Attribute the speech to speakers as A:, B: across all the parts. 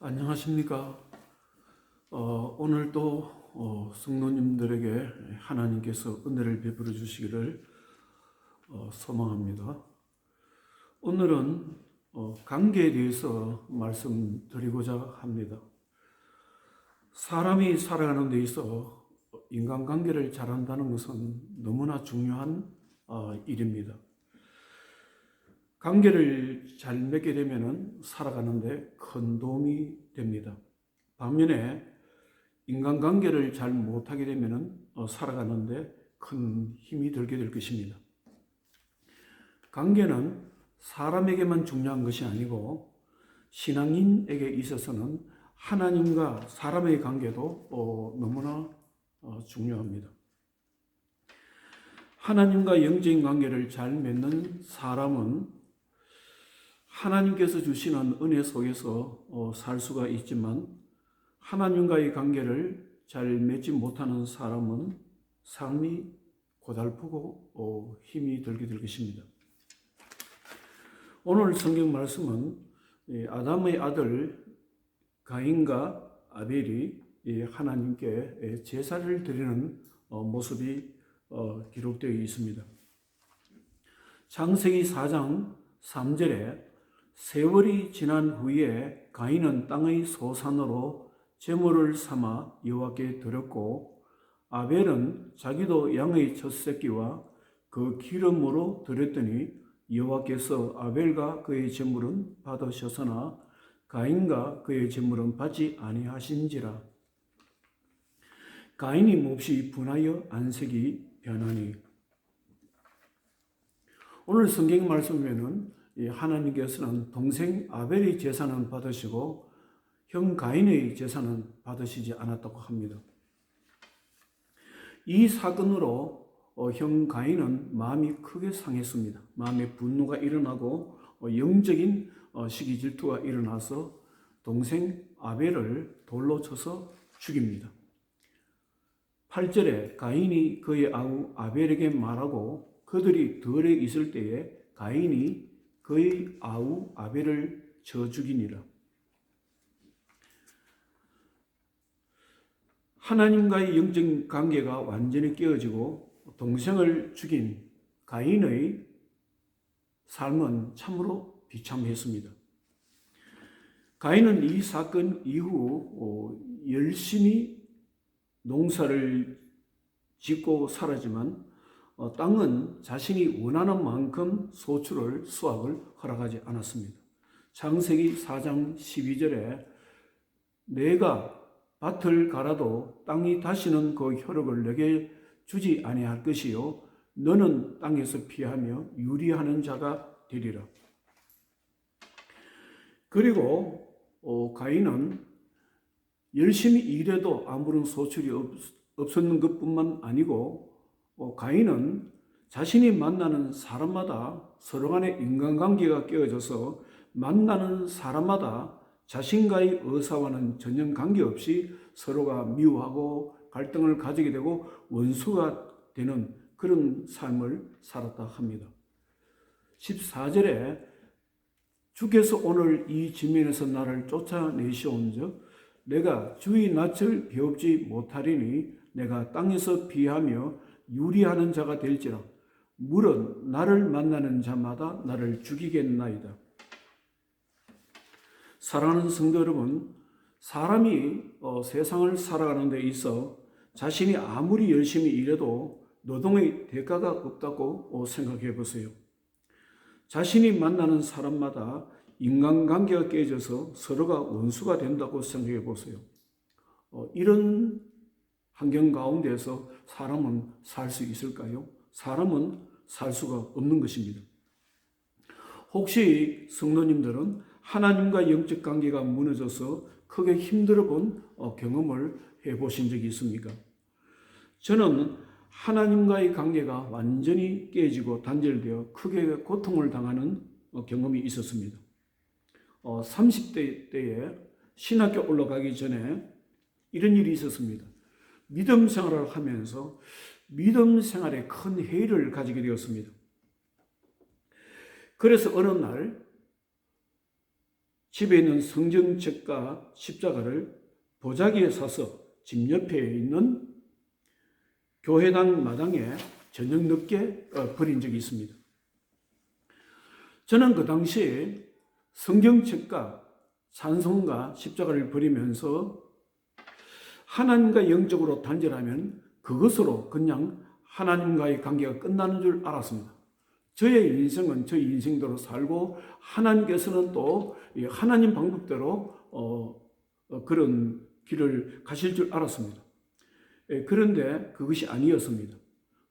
A: 안녕하십니까. 오늘도 성도님들에게 하나님께서 은혜를 베풀어 주시기를 소망합니다. 오늘은 관계에 대해서 말씀드리고자 합니다. 사람이 살아가는 데 있어 인간관계를 잘한다는 것은 너무나 중요한 일입니다. 관계를 잘 맺게 되면 살아가는데 큰 도움이 됩니다. 반면에 인간관계를 잘 못하게 되면 살아가는데 큰 힘이 들게 될 것입니다. 관계는 사람에게만 중요한 것이 아니고 신앙인에게 있어서는 하나님과 사람의 관계도 너무나 중요합니다. 하나님과 영적인 관계를 잘 맺는 사람은 하나님께서 주시는 은혜 속에서 살 수가 있지만 하나님과의 관계를 잘 맺지 못하는 사람은 삶이 고달프고 힘이 들게 될 것입니다. 오늘 성경 말씀은 아담의 아들 가인과 아벨이 하나님께 제사를 드리는 모습이 기록되어 있습니다. 창세기 4장 3절에 세월이 지난 후에 가인은 땅의 소산으로 제물을 삼아 여호와께 드렸고 아벨은 자기도 양의 첫 새끼와 그 기름으로 드렸더니 여호와께서 아벨과 그의 제물은 받으셨으나 가인과 그의 제물은 받지 아니하신지라. 가인이 몹시 분하여 안색이 변하니. 오늘 성경 말씀에는 하나님께서는 동생 아벨의 제사는 받으시고 형 가인의 제사는 받으시지 않았다고 합니다. 이 사건으로 형 가인은 마음이 크게 상했습니다. 마음에 분노가 일어나고 영적인 시기 질투가 일어나서 동생 아벨을 돌로 쳐서 죽입니다. 8절에 가인이 그의 아우 아벨에게 말하고 그들이 들에 있을 때에 가인이 그의 아우 아벨을 쳐 죽이니라. 하나님과의 영적 관계가 완전히 깨어지고 동생을 죽인 가인의 삶은 참으로 비참했습니다. 가인은 이 사건 이후 열심히 농사를 짓고 살았지만 땅은 자신이 원하는 만큼 수확을 허락하지 않았습니다. 창세기 4장 12절에 내가 밭을 갈아도 땅이 다시는 그 효력을 내게 주지 아니할 것이요 너는 땅에서 피하며 유리하는 자가 되리라. 그리고 가인은 열심히 일해도 아무런 소출이 없었는 것뿐만 아니고 가인은 자신이 만나는 사람마다 서로 간의 인간관계가 깨어져서 만나는 사람마다 자신과의 의사와는 전혀 관계없이 서로가 미워하고 갈등을 가지게 되고 원수가 되는 그런 삶을 살았다 합니다. 14절에 주께서 오늘 이 지면에서 나를 쫓아내시온즉 내가 주의 낯을 배웁지 못하리니 내가 땅에서 피하며 유리하는 자가 될지라. 물은 나를 만나는 자마다 나를 죽이겠나이다. 사랑하는 성도 여러분, 사람이 세상을 살아가는 데 있어 자신이 아무리 열심히 일해도 노동의 대가가 없다고 생각해 보세요. 자신이 만나는 사람마다 인간관계가 깨져서 서로가 원수가 된다고 생각해 보세요. 이런 환경 가운데서 사람은 살 수 있을까요? 사람은 살 수가 없는 것입니다. 혹시 성도님들은 하나님과 영적 관계가 무너져서 크게 힘들어 본 경험을 해보신 적이 있습니까? 저는 하나님과의 관계가 완전히 깨지고 단절되어 크게 고통을 당하는 경험이 있었습니다. 30대 때에 신학교 올라가기 전에 이런 일이 있었습니다. 믿음 생활을 하면서 믿음 생활에 큰 회의를 가지게 되었습니다. 그래서 어느 날 집에 있는 성경책과 십자가를 보자기에 사서 집 옆에 있는 교회당 마당에 저녁 늦게 버린 적이 있습니다. 저는 그 당시에 성경책과 찬송과 십자가를 버리면서 하나님과 영적으로 단절하면 그것으로 그냥 하나님과의 관계가 끝나는 줄 알았습니다. 저의 인생은 저 인생대로 살고 하나님께서는 또 하나님 방법대로 그런 길을 가실 줄 알았습니다. 그런데 그것이 아니었습니다.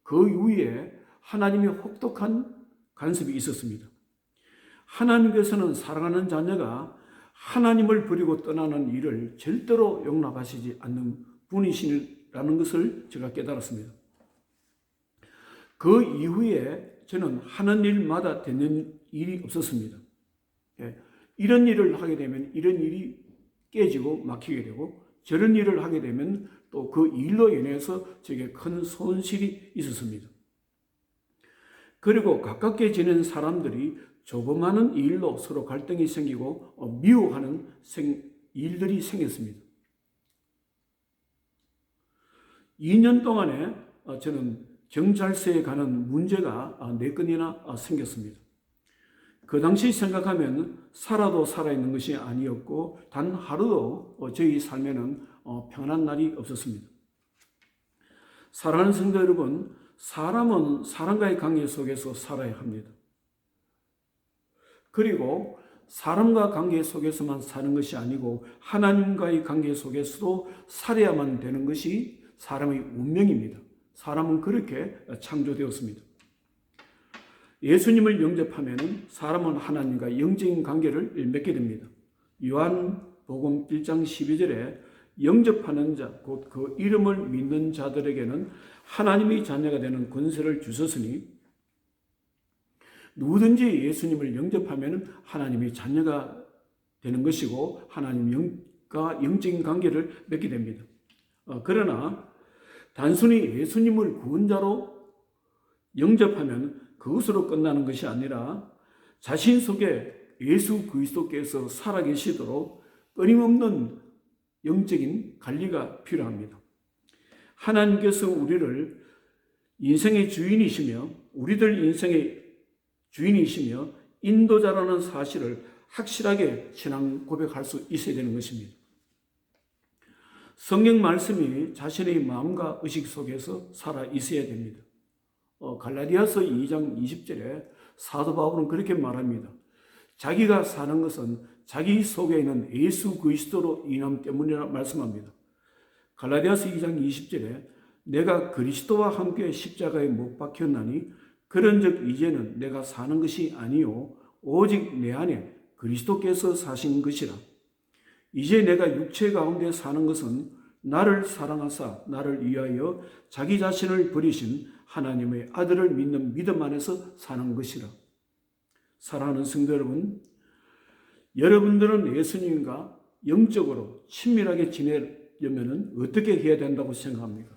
A: 그 이후에 하나님의 혹독한 간섭이 있었습니다. 하나님께서는 사랑하는 자녀가 하나님을 버리고 떠나는 일을 절대로 용납하시지 않는 분이시라는 것을 제가 깨달았습니다. 그 이후에 저는 하는 일마다 되는 일이 없었습니다. 이런 일을 하게 되면 이런 일이 깨지고 막히게 되고 저런 일을 하게 되면 또 그 일로 인해서 제게 큰 손실이 있었습니다. 그리고 가깝게 지낸 사람들이 조그마한 일로 서로 갈등이 생기고 미워하는 일들이 생겼습니다. 2년 동안에 저는 경찰서에 가는 문제가 4건이나 생겼습니다. 그 당시 생각하면 살아도 살아있는 것이 아니었고 단 하루도 저희 삶에는 평안한 날이 없었습니다. 사랑하는 성도 여러분, 사람은 사람과의 관계 속에서 살아야 합니다. 그리고 사람과 관계 속에서만 사는 것이 아니고 하나님과의 관계 속에서도 살아야만 되는 것이 사람의 운명입니다. 사람은 그렇게 창조되었습니다. 예수님을 영접하면 사람은 하나님과 영적인 관계를 맺게 됩니다. 요한복음 1장 12절에 영접하는 자, 곧 그 이름을 믿는 자들에게는 하나님의 자녀가 되는 권세를 주셨으니 누구든지 예수님을 영접하면 하나님의 자녀가 되는 것이고 하나님과 영적인 관계를 맺게 됩니다. 그러나 단순히 예수님을 구원자로 영접하면 그것으로 끝나는 것이 아니라 자신 속에 예수 그리스도께서 살아계시도록 끊임없는 영적인 관리가 필요합니다. 하나님께서 우리를 인생의 주인이시며 우리들 인생의 주인이시며 인도자라는 사실을 확실하게 신앙 고백할 수 있어야 되는 것입니다. 성경 말씀이 자신의 마음과 의식 속에서 살아 있어야 됩니다. 갈라디아서 2장 20절에 사도 바울은 그렇게 말합니다. 자기가 사는 것은 자기 속에 있는 예수 그리스도로 인함 때문이라 말씀합니다. 갈라디아서 2장 20절에 내가 그리스도와 함께 십자가에 못 박혔나니 그런즉 이제는 내가 사는 것이 아니요 오직 내 안에 그리스도께서 사신 것이라. 이제 내가 육체 가운데 사는 것은 나를 사랑하사 나를 위하여 자기 자신을 버리신 하나님의 아들을 믿는 믿음 안에서 사는 것이라. 사랑하는 성도 여러분, 여러분들은 예수님과 영적으로 친밀하게 지내려면 어떻게 해야 된다고 생각합니까?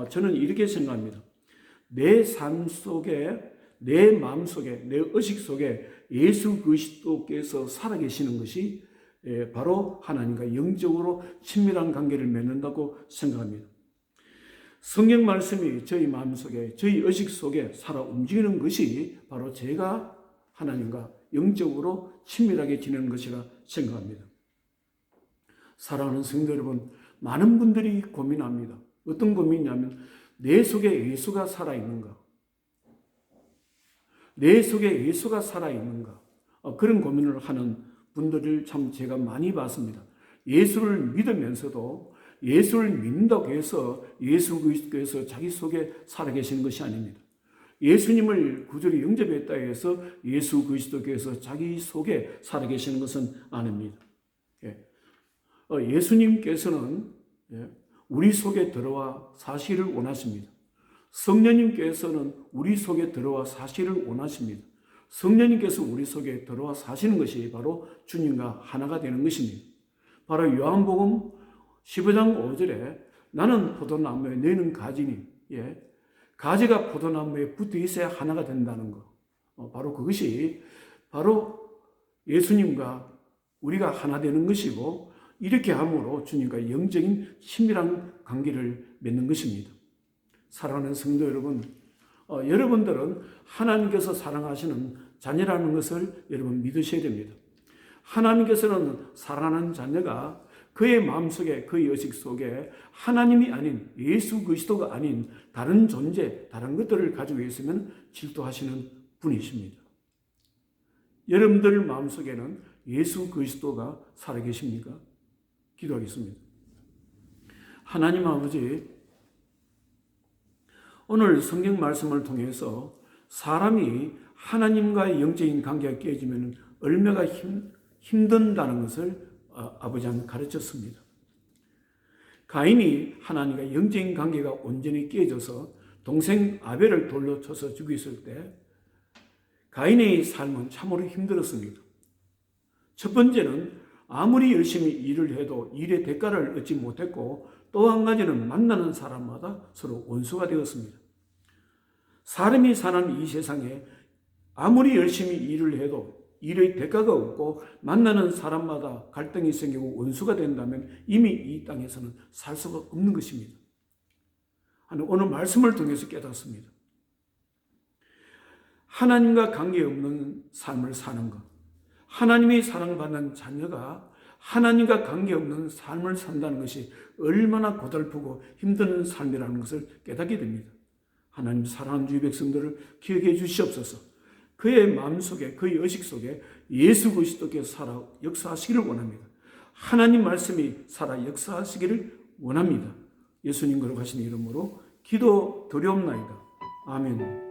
A: 저는 이렇게 생각합니다. 내 삶 속에, 내 마음 속에, 내 의식 속에 예수 그리스도께서 살아계시는 것이 바로 하나님과 영적으로 친밀한 관계를 맺는다고 생각합니다. 성경 말씀이 저희 마음속에, 저희 의식 속에 살아 움직이는 것이 바로 제가 하나님과 영적으로 친밀하게 지내는 것이라 생각합니다. 사랑하는 성도 여러분, 많은 분들이 고민합니다. 어떤 고민이냐면 내 속에 예수가 살아있는가? 내 속에 예수가 살아있는가? 그런 고민을 하는 분들을 참 제가 많이 봤습니다. 예수를 믿으면서도 예수를 믿는다고 해서 예수 그리스도께서 자기 속에 살아계시는 것이 아닙니다. 예수님을 구주로 영접했다 해서 예수 그리스도께서 자기 속에 살아계시는 것은 아닙니다. 예수님께서는 우리 속에 들어와 사실을 원하십니다. 성령님께서는 우리 속에 들어와 사실을 원하십니다. 성령님께서 우리 속에 들어와 사시는 것이 바로 주님과 하나가 되는 것입니다. 바로 요한복음 15장 5절에 나는 포도나무에 너희는 가지니, 가지가 포도나무에 붙어 있어야 하나가 된다는 것. 바로 그것이 바로 예수님과 우리가 하나 되는 것이고 이렇게 함으로 주님과 영적인 친밀한 관계를 맺는 것입니다. 사랑하는 성도 여러분, 여러분들은 하나님께서 사랑하시는 자녀라는 것을 여러분 믿으셔야 됩니다. 하나님께서는 사랑하는 자녀가 그의 마음속에, 그의 의식 속에 하나님이 아닌 예수 그리스도가 아닌 다른 존재, 다른 것들을 가지고 있으면 질투하시는 분이십니다. 여러분들 마음속에는 예수 그리스도가 살아계십니까? 기도하겠습니다. 하나님 아버지, 오늘 성경 말씀을 통해서 사람이 하나님과의 영적인 관계가 깨지면 얼마나 힘든다는 것을 아버지는 가르쳤습니다. 가인이 하나님과 영적인 관계가 온전히 깨져서 동생 아벨을 돌로 쳐서 죽였을 때 가인의 삶은 참으로 힘들었습니다. 첫 번째는 아무리 열심히 일을 해도 일의 대가를 얻지 못했고, 또 한 가지는 만나는 사람마다 서로 원수가 되었습니다. 사람이 사는 이 세상에 아무리 열심히 일을 해도 일의 대가가 없고 만나는 사람마다 갈등이 생기고 원수가 된다면 이미 이 땅에서는 살 수가 없는 것입니다. 오늘 말씀을 통해서 깨닫습니다. 하나님과 관계없는 삶을 사는 것, 하나님의 사랑받는 자녀가 하나님과 관계없는 삶을 산다는 것이 얼마나 고달프고 힘든 삶이라는 것을 깨닫게 됩니다. 하나님 사랑하는 주의 백성들을 기억해 주시옵소서. 그의 마음속에, 그의 의식 속에 예수 그리스도께서 살아 역사하시기를 원합니다. 하나님 말씀이 살아 역사하시기를 원합니다. 예수님 거룩하신 이름으로 기도 드리옵나이다. 아멘.